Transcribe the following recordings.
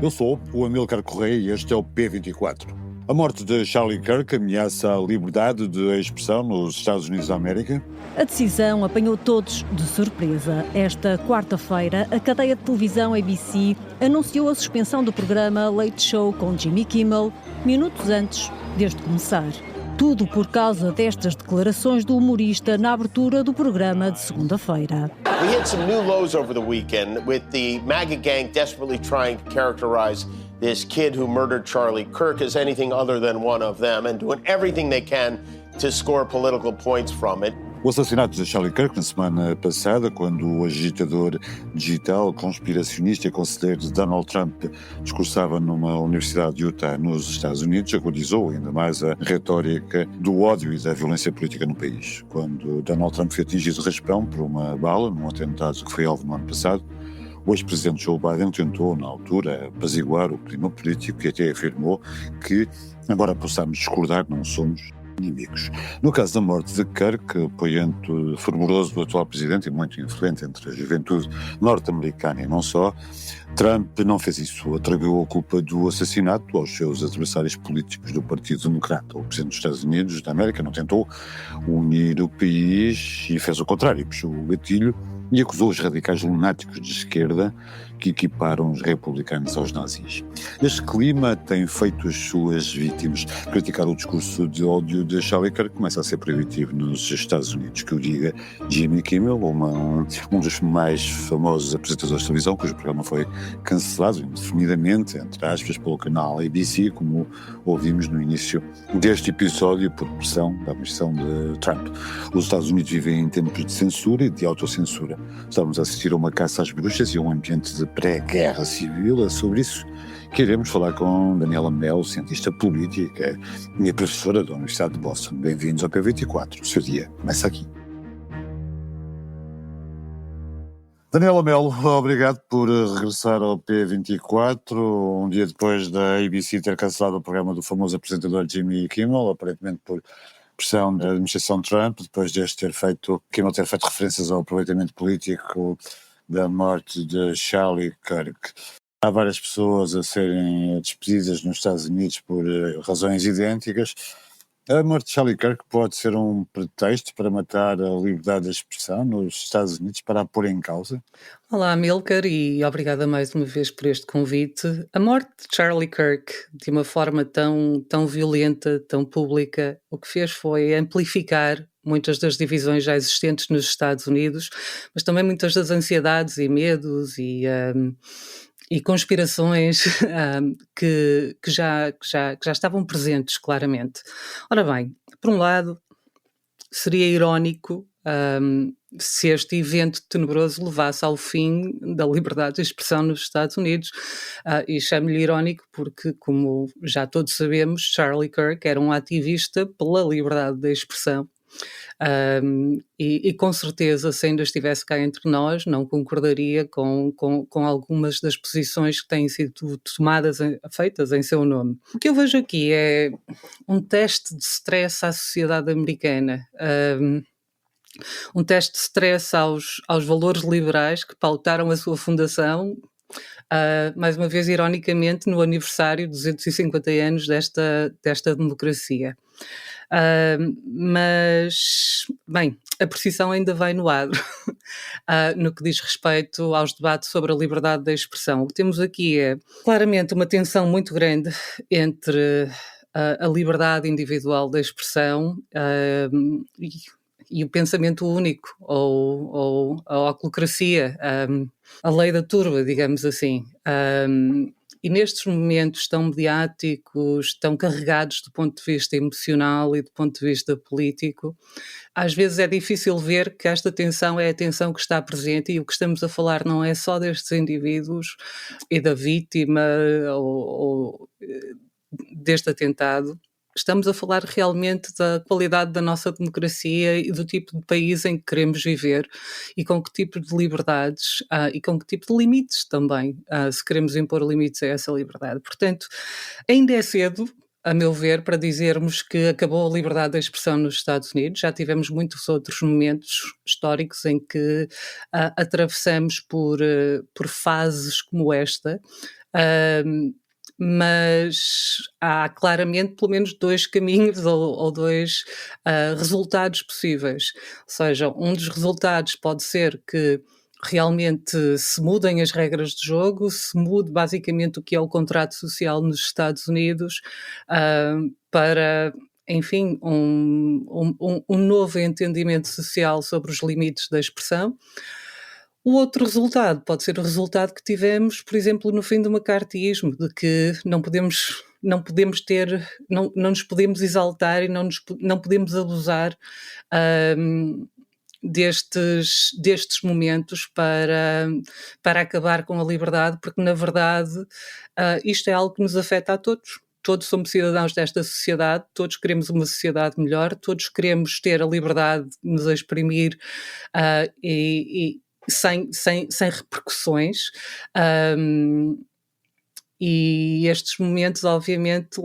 Eu sou o Amílcar Correia e este é o P24. A morte de Charlie Kirk ameaça a liberdade de expressão nos Estados Unidos da América? A decisão apanhou todos de surpresa. Esta quarta-feira, a cadeia de televisão ABC anunciou a suspensão do programa Late Show com Jimmy Kimmel, minutos antes deste começar. Tudo por causa destas declarações do humorista na abertura do programa de segunda-feira. We hit some new lows over the weekend with the MAGA gang desperately trying to characterize this kid who murdered Charlie Kirk as anything other than one of them and doing everything they can to score political points from it. O assassinato de Charlie Kirk na semana passada, quando o agitador digital, conspiracionista e conselheiro de Donald Trump discursava numa universidade de Utah, nos Estados Unidos, agudizou ainda mais a retórica do ódio e da violência política no país. Quando Donald Trump foi atingido de raspão por uma bala num atentado que foi alvo no ano passado, o ex-presidente Joe Biden tentou, na altura, apaziguar o clima político e até afirmou que, embora possamos discordar, não somos inimigos. No caso da morte de Kirk, apoiante fervoroso do atual presidente e muito influente entre a juventude norte-americana e não só, Trump não fez isso. Atribuiu a culpa do assassinato aos seus adversários políticos do Partido Democrata. O presidente dos Estados Unidos da América não tentou unir o país e fez o contrário, puxou o gatilho e acusou os radicais lunáticos de esquerda que equiparam os republicanos aos nazis. Este clima tem feito as suas vítimas. Criticar o discurso de ódio de Charlie Kirk começa a ser proibitivo nos Estados Unidos. Que o diga Jimmy Kimmel, um dos mais famosos apresentadores de televisão, cujo programa foi cancelado indefinidamente, entre aspas, pelo canal ABC, como ouvimos no início deste episódio, por pressão da administração de Trump. Os Estados Unidos vivem em tempos de censura e de autocensura. Estamos a assistir a uma caça às bruxas e a um ambiente de pré-guerra civil. É sobre isso que iremos falar com Daniela Melo, cientista política e professora da Universidade de Boston. Bem-vindos ao P24. O seu dia começa aqui. Daniela Melo, obrigado por regressar ao P24, um dia depois da ABC ter cancelado o programa do famoso apresentador Jimmy Kimmel, aparentemente por pressão da administração Trump, depois deste Kimmel ter feito referências ao aproveitamento político da morte de Charlie Kirk. Há várias pessoas a serem despedidas nos Estados Unidos por razões idênticas. A morte de Charlie Kirk pode ser um pretexto para matar a liberdade de expressão nos Estados Unidos, para a pôr em causa? Olá, Amílcar, e obrigada mais uma vez por este convite. A morte de Charlie Kirk, de uma forma tão violenta, tão pública, o que fez foi amplificar muitas das divisões já existentes nos Estados Unidos, mas também muitas das ansiedades e medos e conspirações que já estavam presentes, claramente. Ora bem, por um lado, seria irónico se este evento tenebroso levasse ao fim da liberdade de expressão nos Estados Unidos, e chamo-lhe irónico porque, como já todos sabemos, Charlie Kirk era um ativista pela liberdade de expressão. E com certeza, se ainda estivesse cá entre nós, não concordaria com algumas das posições que têm sido feitas em seu nome. O que eu vejo aqui é um teste de stress à sociedade americana, um teste de stress aos valores liberais que pautaram a sua fundação, mais uma vez ironicamente no aniversário de 250 anos desta democracia. Mas, bem, a precisão ainda vai no adro no que diz respeito aos debates sobre a liberdade de expressão. O que temos aqui é claramente uma tensão muito grande entre a liberdade individual da expressão e o pensamento único, ou a oclocracia, a lei da turba, digamos assim. E nestes momentos tão mediáticos, tão carregados do ponto de vista emocional e do ponto de vista político, às vezes é difícil ver que esta tensão é a tensão que está presente, e o que estamos a falar não é só destes indivíduos e da vítima ou deste atentado. Estamos a falar realmente da qualidade da nossa democracia e do tipo de país em que queremos viver, e com que tipo de liberdades e com que tipo de limites também, se queremos impor limites a essa liberdade. Portanto, ainda é cedo a meu ver, para dizermos que acabou a liberdade da expressão nos Estados Unidos. Já tivemos muitos outros momentos históricos em que atravessamos por fases como esta. Ahm, mas há claramente pelo menos dois caminhos ou dois resultados possíveis. Ou seja, um dos resultados pode ser que realmente se mudem as regras de jogo, se mude basicamente o que é o contrato social nos Estados Unidos, para, enfim, um novo entendimento social sobre os limites da expressão. O outro resultado pode ser o resultado que tivemos, por exemplo, no fim do macartismo, de que não podemos ter, não nos podemos exaltar e não podemos abusar hum, destes momentos para acabar com a liberdade, porque na verdade isto é algo que nos afeta a todos. Todos somos cidadãos desta sociedade, todos queremos uma sociedade melhor, todos queremos ter a liberdade de nos exprimir e sem repercussões. Um, e estes momentos, obviamente,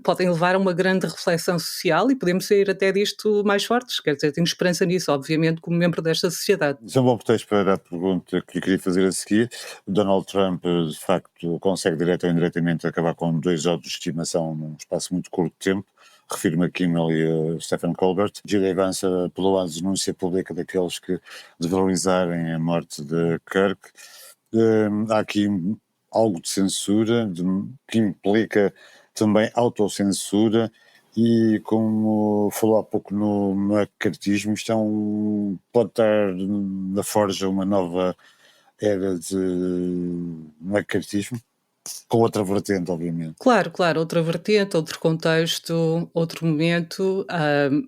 podem levar a uma grande reflexão social e podemos sair até disto mais fortes. Quer dizer, tenho esperança nisso, obviamente, como membro desta sociedade. Isso é um bom pretexto para a pergunta que eu queria fazer a seguir. Donald Trump, de facto, consegue direta ou indiretamente acabar com 2 jogos de estimação num espaço muito curto de tempo. Refiro-me a Kimmel e a Stephen Colbert. J.D. Vance apelou à denúncia pública daqueles que desvalorizarem a morte de Kirk. Há aqui algo de censura que implica também autocensura e, como falou há pouco no macartismo, isto pode estar na forja uma nova era de macartismo, com outra vertente, obviamente. Claro, outra vertente, outro contexto, outro momento,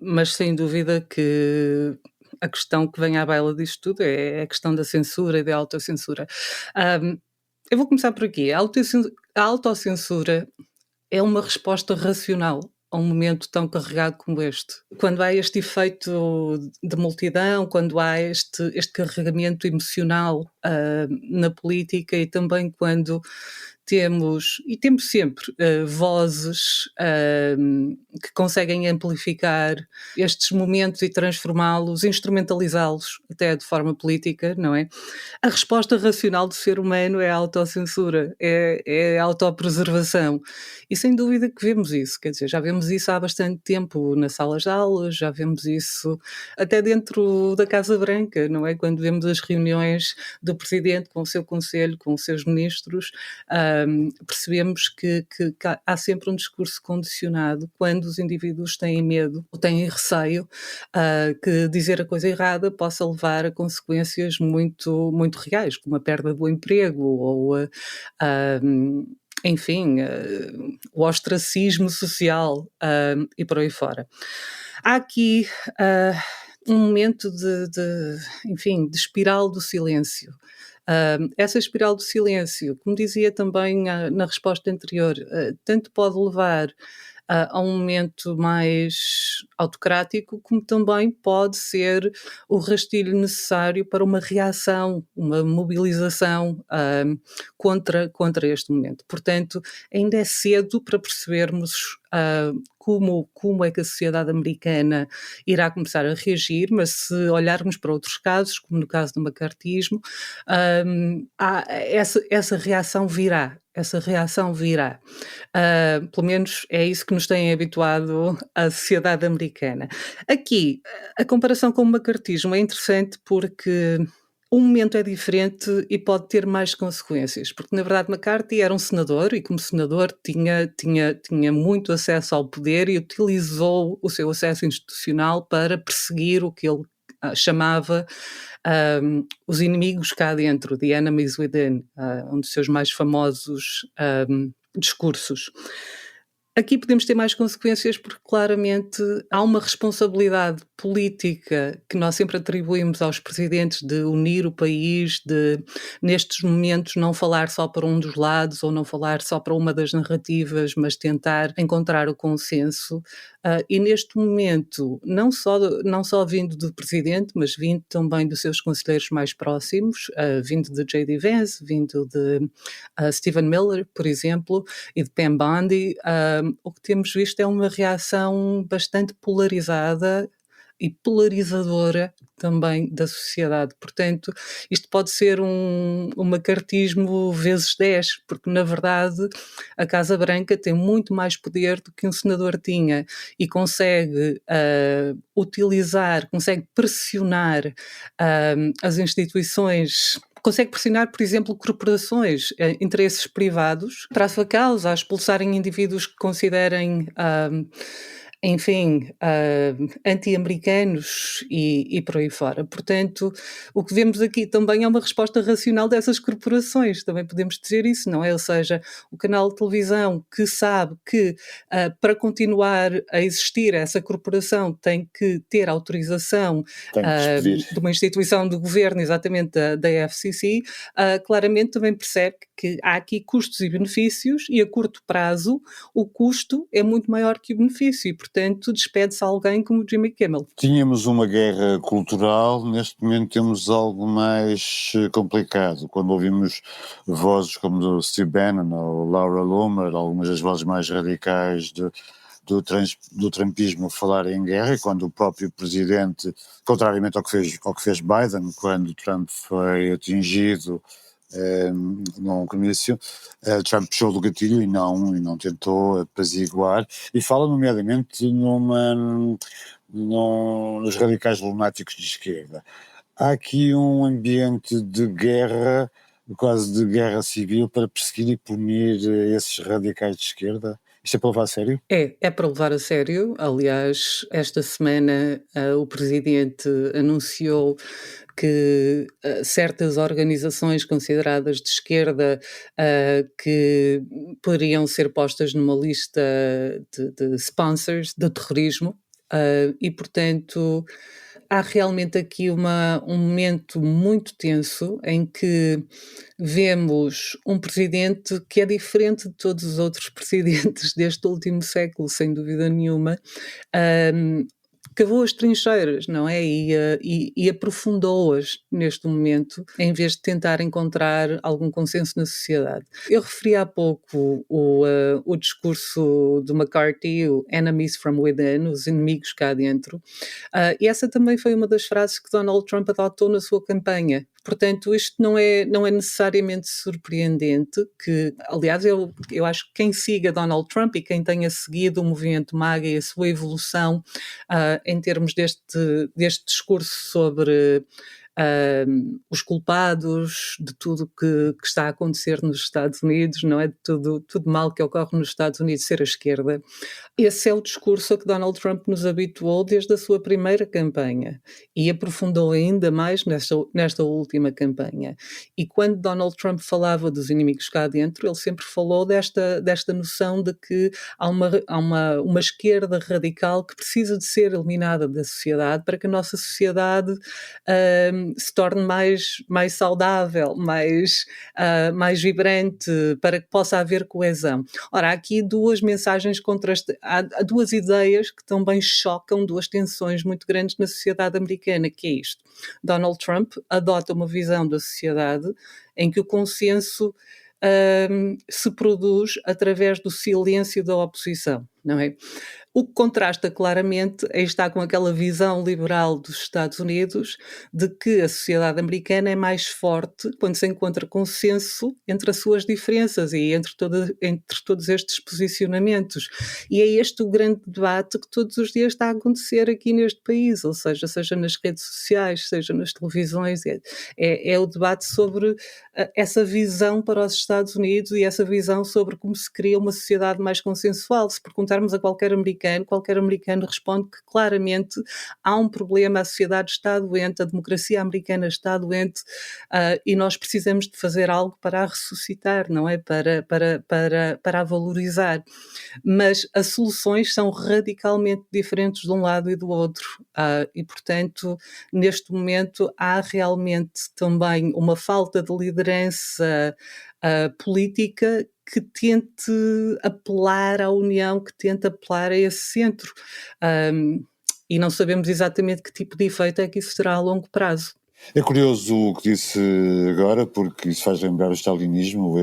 mas sem dúvida que a questão que vem à baila disto tudo é a questão da censura e da autocensura. Ahm, eu vou começar por aqui. A autocensura é uma resposta racional a um momento tão carregado como este. Quando há este efeito de multidão, quando há este carregamento emocional na política e também quando temos sempre vozes que conseguem amplificar estes momentos e transformá-los, instrumentalizá-los até de forma política, não é? A resposta racional do ser humano é a autocensura, é a autopreservação. E sem dúvida que vemos isso, quer dizer, já vemos isso há bastante tempo nas salas de aulas, já vemos isso até dentro da Casa Branca, não é? Quando vemos as reuniões do Presidente com o seu Conselho, com os seus ministros, percebemos que há sempre um discurso condicionado quando os indivíduos têm medo ou têm receio que dizer a coisa errada possa levar a consequências muito, muito reais, como a perda do emprego ou enfim, o ostracismo social e por aí fora. Há aqui um momento enfim, de espiral do silêncio. Essa espiral do silêncio, como dizia também na resposta anterior, tanto pode levar a um momento mais autocrático, como também pode ser o rastilho necessário para uma reação, uma mobilização contra este momento. Portanto, ainda é cedo para percebermos como é que a sociedade americana irá começar a reagir, mas se olharmos para outros casos, como no caso do macartismo, essa reação virá. Pelo menos é isso que nos tem habituado a sociedade americana. Aqui, a comparação com o macartismo é interessante porque o momento é diferente e pode ter mais consequências, porque na verdade McCarthy era um senador e como senador tinha muito acesso ao poder e utilizou o seu acesso institucional para perseguir o que ele chamava os inimigos cá dentro, The Enemies Within, um dos seus mais famosos discursos. Aqui podemos ter mais consequências porque claramente há uma responsabilidade política que nós sempre atribuímos aos presidentes de unir o país, de, nestes momentos, não falar só para um dos lados ou não falar só para uma das narrativas, mas tentar encontrar o consenso. E neste momento, não só vindo do presidente, mas vindo também dos seus conselheiros mais próximos, vindo de J.D. Vance, vindo de Stephen Miller, por exemplo, e de Pam Bondi, o que temos visto é uma reação bastante polarizada e polarizadora também da sociedade. Portanto, isto pode ser um macartismo vezes 10, porque na verdade a Casa Branca tem muito mais poder do que um senador tinha e consegue consegue pressionar as instituições. Consegue pressionar, por exemplo, corporações, interesses privados para a sua causa, a expulsarem indivíduos que considerem enfim, anti-americanos e por aí fora. Portanto, o que vemos aqui também é uma resposta racional dessas corporações, também podemos dizer isso, não é? Ou seja, o canal de televisão que sabe que para continuar a existir essa corporação tem que ter autorização de uma instituição do governo, exatamente da FCC, claramente também percebe que há aqui custos e benefícios e a curto prazo o custo é muito maior que o benefício e, portanto, despede-se alguém como Jimmy Kimmel. Tínhamos uma guerra cultural, neste momento temos algo mais complicado. Quando ouvimos vozes como do Steve Bannon ou Laura Loomer, algumas das vozes mais radicais do trumpismo falar em guerra, e quando o próprio presidente, contrariamente ao que fez Biden, quando Trump foi atingido num comício, Trump puxou do gatilho e não tentou apaziguar, e fala nomeadamente nos radicais lunáticos de esquerda. Há aqui um ambiente de guerra, quase de guerra civil, para perseguir e punir esses radicais de esquerda. Isto é para levar a sério? É para levar a sério. Aliás, esta semana o presidente anunciou que certas organizações consideradas de esquerda que poderiam ser postas numa lista de sponsors do terrorismo e, portanto, há realmente aqui um momento muito tenso em que vemos um presidente que é diferente de todos os outros presidentes deste último século, sem dúvida nenhuma. Cavou as trincheiras, não é? E aprofundou-as neste momento, em vez de tentar encontrar algum consenso na sociedade. Eu referi há pouco o discurso do McCarthy, o Enemies from Within, os inimigos cá dentro, e essa também foi uma das frases que Donald Trump adotou na sua campanha. Portanto, isto não é necessariamente surpreendente, que, aliás, eu acho que quem siga Donald Trump e quem tenha seguido o movimento MAGA e a sua evolução em termos deste discurso sobre os culpados de tudo que está a acontecer nos Estados Unidos, não é? De tudo mal que ocorre nos Estados Unidos ser a esquerda. Esse é o discurso a que Donald Trump nos habituou desde a sua primeira campanha e aprofundou ainda mais nesta última campanha. E quando Donald Trump falava dos inimigos cá dentro, ele sempre falou desta noção de que há uma esquerda radical que precisa de ser eliminada da sociedade para que a nossa sociedade se torne mais saudável, mais vibrante, para que possa haver coesão. Ora, há aqui duas mensagens há duas ideias que também chocam, duas tensões muito grandes na sociedade americana, que é isto. Donald Trump adota uma visão da sociedade em que o consenso se produz através do silêncio da oposição, não é? O que contrasta claramente está com aquela visão liberal dos Estados Unidos de que a sociedade americana é mais forte quando se encontra consenso entre as suas diferenças e entre todos estes posicionamentos. E é este o grande debate que todos os dias está a acontecer aqui neste país, ou seja nas redes sociais, seja nas televisões, é o debate sobre essa visão para os Estados Unidos e essa visão sobre como se cria uma sociedade mais consensual. Se perguntarmos a qualquer americano responde que claramente há um problema, a sociedade está doente, a democracia americana está doente, e nós precisamos de fazer algo para a ressuscitar, não é? Para a valorizar. Mas as soluções são radicalmente diferentes de um lado e do outro, e portanto, neste momento há realmente também uma falta de liderança política que tente apelar à união, que tente apelar a esse centro. E não sabemos exatamente que tipo de efeito é que isso terá a longo prazo. É curioso o que disse agora, porque isso faz lembrar o stalinismo,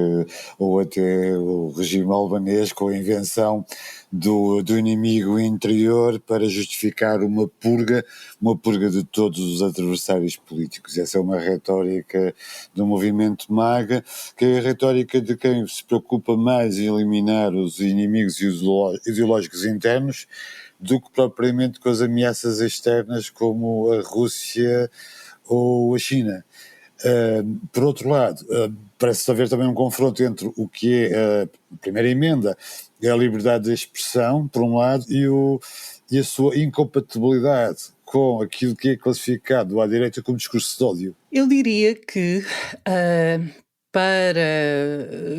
ou até o regime albanês, com a invenção do inimigo interior para justificar uma purga de todos os adversários políticos. Essa é uma retórica do movimento MAGA, que é a retórica de quem se preocupa mais em eliminar os inimigos ideológicos internos do que propriamente com as ameaças externas como a Rússia ou a China. Por outro lado, parece haver também um confronto entre o que é a primeira emenda, a liberdade de expressão, por um lado, e a sua incompatibilidade com aquilo que é classificado à direita como discurso de ódio. Eu diria que para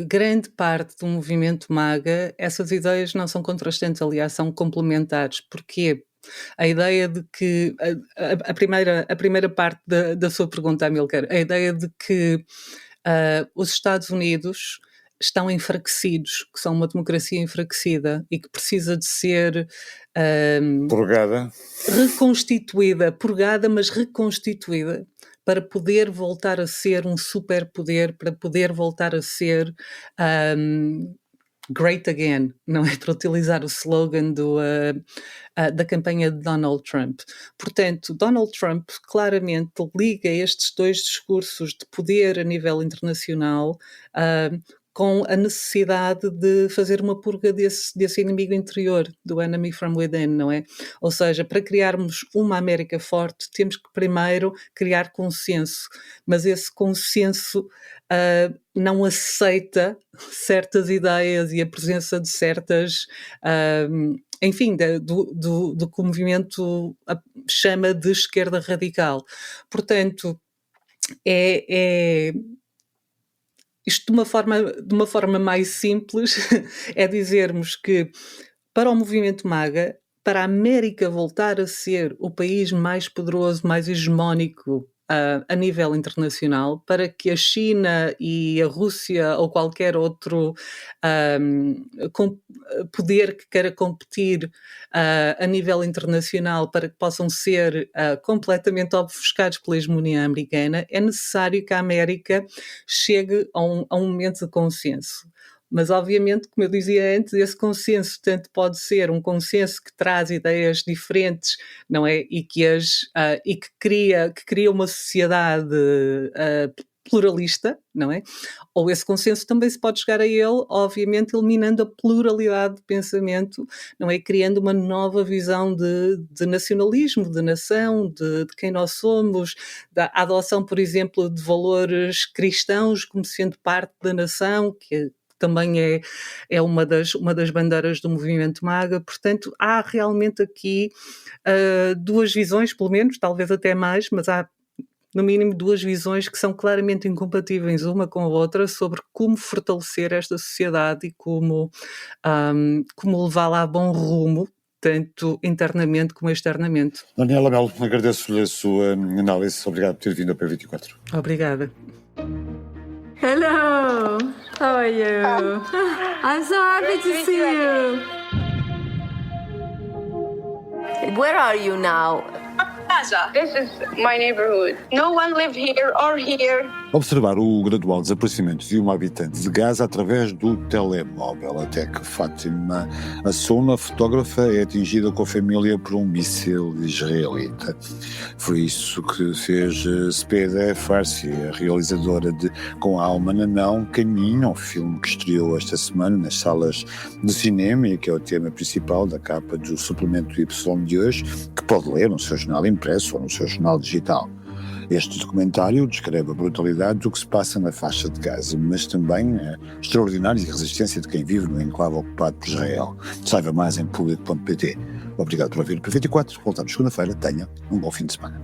grande parte do movimento MAGA, essas ideias não são contrastantes, aliás, são complementares. Porquê? A ideia de que, a primeira parte da sua pergunta, Amilcar, a ideia de que os Estados Unidos estão enfraquecidos, que são uma democracia enfraquecida e que precisa de ser purgada, mas reconstituída, para poder voltar a ser um superpoder, para poder voltar a ser great again, não é? Para utilizar o slogan da campanha de Donald Trump. Portanto, Donald Trump claramente liga estes dois discursos de poder a nível internacional com a necessidade de fazer uma purga desse inimigo interior, do enemy from within, não é? Ou seja, para criarmos uma América forte, temos que primeiro criar consenso, mas esse consenso não aceita certas ideias e a presença de certas, enfim, do que o movimento chama de esquerda radical. Portanto, isto de uma forma mais simples é dizermos que para o movimento MAGA, para a América voltar a ser o país mais poderoso, mais hegemónico a nível internacional, para que a China e a Rússia ou qualquer outro poder que queira competir a nível internacional, para que possam ser completamente ofuscados pela hegemonia americana, é necessário que a América chegue a um momento de consenso. Mas, obviamente, como eu dizia antes, esse consenso tanto pode ser um consenso que traz ideias diferentes, não é? E que cria uma sociedade pluralista, não é? Ou esse consenso também se pode chegar a ele, obviamente, eliminando a pluralidade de pensamento, não é? Criando uma nova visão de nacionalismo, de nação, de quem nós somos, da adoção, por exemplo, de valores cristãos como sendo parte da nação, que também é uma das bandeiras do movimento MAGA. Portanto, há realmente aqui duas visões, pelo menos, talvez até mais, mas há no mínimo duas visões que são claramente incompatíveis uma com a outra sobre como fortalecer esta sociedade e como levá-la a bom rumo, tanto internamente como externamente. Daniela Melo, agradeço-lhe a sua análise. Obrigado por ter vindo ao P24. Obrigada. Hello, how are you? I'm so happy to see you. Where are you now? Plaza. This is my neighborhood. No one live here or here. Observar o gradual desaparecimento de uma habitante de Gaza através do telemóvel, até que Fátima Assouna, fotógrafa, é atingida com a família por um míssil israelita. Foi isso que fez Speda Farsi, a realizadora de Com a Alma na Mão, Caminho, um filme que estreou esta semana nas salas de cinema e que é o tema principal da capa do suplemento Y de hoje, que pode ler no seu jornal impresso ou no seu jornal digital. Este documentário descreve a brutalidade do que se passa na faixa de Gaza, mas também a extraordinária resistência de quem vive no enclave ocupado por Israel. Saiba mais em público.pt. Obrigado por ouvir o P24. Voltamos segunda-feira. Tenha um bom fim de semana.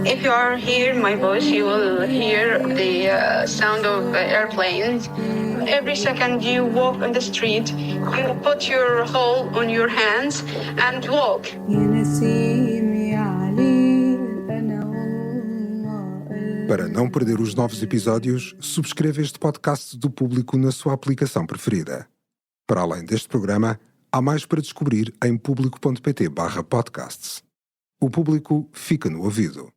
If you are here, my voice, you will hear the sound of airplanes. Every second you walk on the street, you put your hold on your hands and walk. Para não perder os novos episódios, subscreva este podcast do Público na sua aplicação preferida. Para além deste programa, há mais para descobrir em público.pt/podcasts. O Público fica no ouvido.